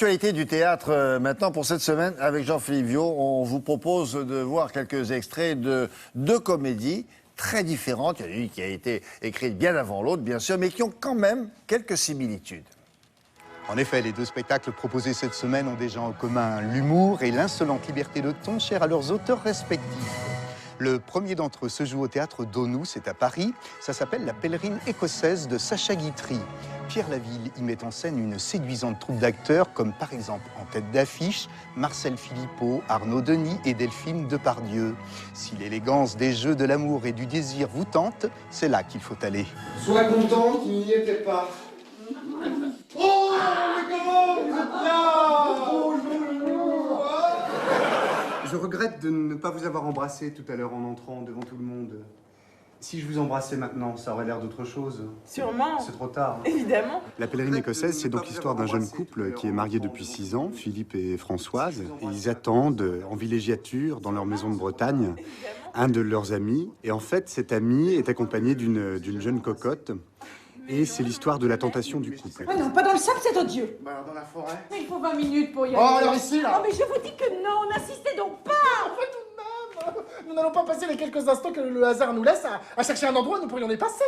Actualité du théâtre maintenant pour cette semaine avec Jean-Philippe Viau. On vous propose de voir quelques extraits de deux comédies très différentes. Il y en a une qui a été écrite bien avant l'autre, bien sûr, mais qui ont quand même quelques similitudes. En effet, les deux spectacles proposés cette semaine ont déjà en commun l'humour et l'insolente liberté de ton chère à leurs auteurs respectifs. Le premier d'entre eux se joue au théâtre d'Aunou, c'est à Paris. Ça s'appelle La Pèlerine écossaise de Sacha Guitry. Pierre Laville y met en scène une séduisante troupe d'acteurs, comme par exemple en tête d'affiche Marcel Philippot, Arnaud Denis et Delphine Depardieu. Si l'élégance des jeux de l'amour et du désir vous tente, c'est là qu'il faut aller. Sois content qu'il n'y était pas. Oh, mais comment vous êtes là? Bonjour. Je regrette de ne pas vous avoir embrassé tout à l'heure en entrant devant tout le monde. Si je vous embrassais maintenant, ça aurait l'air d'autre chose. Sûrement. C'est trop tard. Évidemment. La Pèlerine écossaise, c'est donc l'histoire d'un jeune couple qui est marié depuis 6 ans, Philippe et Françoise. Et ils attendent en villégiature, dans leur maison de Bretagne, un de leurs amis. Et en fait, cet ami est accompagné d'une jeune cocotte. Et c'est l'histoire de la tentation du couple. Ah non, pas dans le sable, c'est odieux. Bah alors dans la forêt. Mais il faut 20 minutes pour y aller. Oh alors ici là. Oh mais je vous dis que non, n'insistez donc pas. Enfin tout de même. Nous n'allons pas passer les quelques instants que le hasard nous laisse à chercher un endroit où nous pourrions les passer.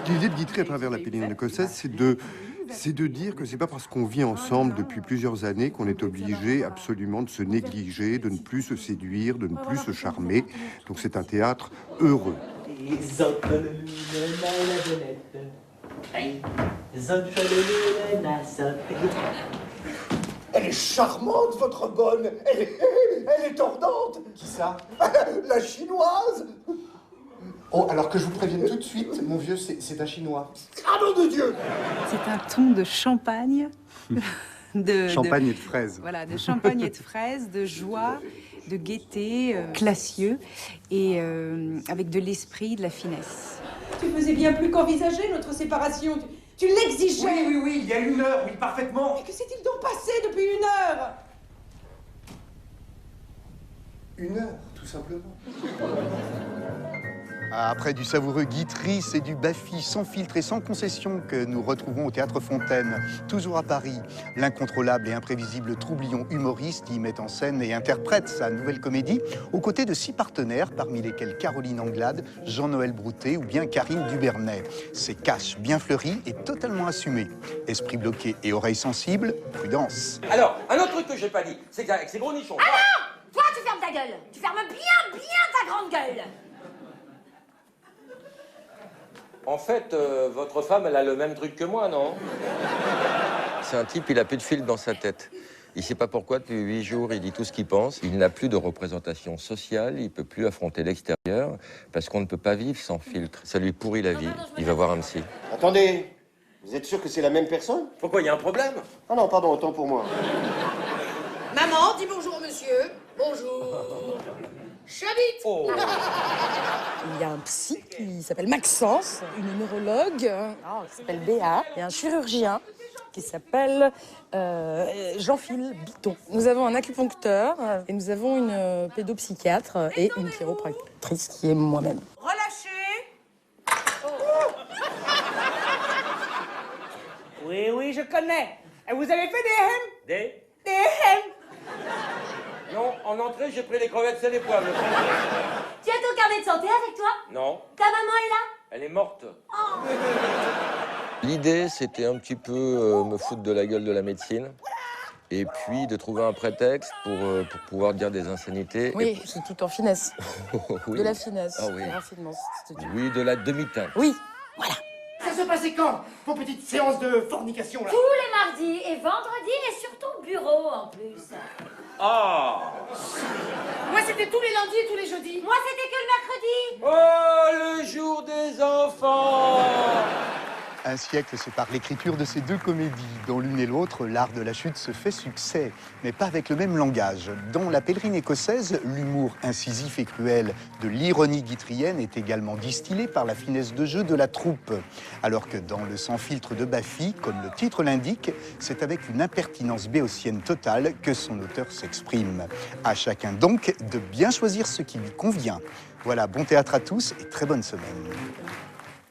L'idée de Guitry à travers La Pèlerine écossaise, c'est de dire que c'est pas parce qu'on vit ensemble depuis plusieurs années qu'on est obligé absolument de se négliger, de ne plus se séduire, de ne plus se charmer. Donc c'est un théâtre heureux. Elle est charmante votre bonne. Elle est tordante. Qui ça? La chinoise. Oh alors que je vous prévienne tout de suite, mon vieux, c'est un chinois. Ah nom de Dieu. C'est un ton de champagne. Champagne et de fraises. Voilà, de champagne et de fraises, de joie, de gaieté, classieux, et avec de l'esprit, de la finesse. Tu faisais bien plus qu'envisager notre séparation. Tu l'exigeais. Oui, il y a 1 heure, oui, parfaitement. Mais que s'est-il donc passé depuis 1 heure? 1 heure, tout simplement. Après du savoureux Guitry, c'est du Baffy sans filtre et sans concession que nous retrouvons au Théâtre Fontaine. Toujours à Paris, l'incontrôlable et imprévisible Troublion humoriste y met en scène et interprète sa nouvelle comédie aux côtés de 6 partenaires, parmi lesquels Caroline Anglade, Jean-Noël Broutet ou bien Karine Dubernet. C'est cash, bien fleuri et totalement assumé. Esprit bloqué et oreilles sensibles, prudence. Alors, un autre truc que j'ai pas dit, c'est qu'avec ces gros nichons... Ah non! Toi, tu fermes ta gueule! Tu fermes bien ta grande gueule! En fait, votre femme, elle a le même truc que moi, non? C'est un type, il a plus de fil dans sa tête. Il sait pas pourquoi, depuis 8 jours, il dit tout ce qu'il pense. Il n'a plus de représentation sociale, il peut plus affronter l'extérieur, parce qu'on ne peut pas vivre sans filtre. Ça lui pourrit la vie. Il va voir un psy. Attendez, vous êtes sûr que c'est la même personne? Pourquoi, il y a un problème? Ah non, pardon, autant pour moi. Maman, dis bonjour monsieur. Bonjour. Chabite. Oh. Il y a un psy qui s'appelle Maxence, une neurologue qui s'appelle Béa, et un chirurgien qui s'appelle Jean-Philippe Biton. Nous avons un acupuncteur et nous avons une pédopsychiatre et une chiropractrice qui est moi-même. Relâchez. Oui, je connais. Et vous avez fait des hem? Des hem? Non, en entrée, j'ai pris les crevettes et les poivres. Tu as ton carnet de santé avec toi? Non, Ta maman est là? elle est morte. L'idée, c'était un petit peu me foutre de la gueule de la médecine. Et puis de trouver un prétexte pour pouvoir dire des insanités. Oui, c'est tout en finesse. Oui. De la finesse. Ah oui. Raffinement, c'est tout. Oui, de la demi-teinte. Oui, voilà. Ça se passait quand, vos petites séances de fornication là? Tous les mardis et vendredis et surtout au bureau en plus. Ah! Moi, c'était tous les lundis et tous les jeudis. Moi, c'était que le mercredi. Oh, le jour des enfants! Un siècle sépare l'écriture de ces deux comédies. Dans l'une et l'autre, l'art de la chute se fait succès, mais pas avec le même langage. Dans La Pèlerine écossaise, l'humour incisif et cruel de l'ironie guitrienne est également distillé par la finesse de jeu de la troupe. Alors que dans Le sans filtre de Baffy, comme le titre l'indique, c'est avec une impertinence béotienne totale que son auteur s'exprime. À chacun donc de bien choisir ce qui lui convient. Voilà, bon théâtre à tous et très bonne semaine.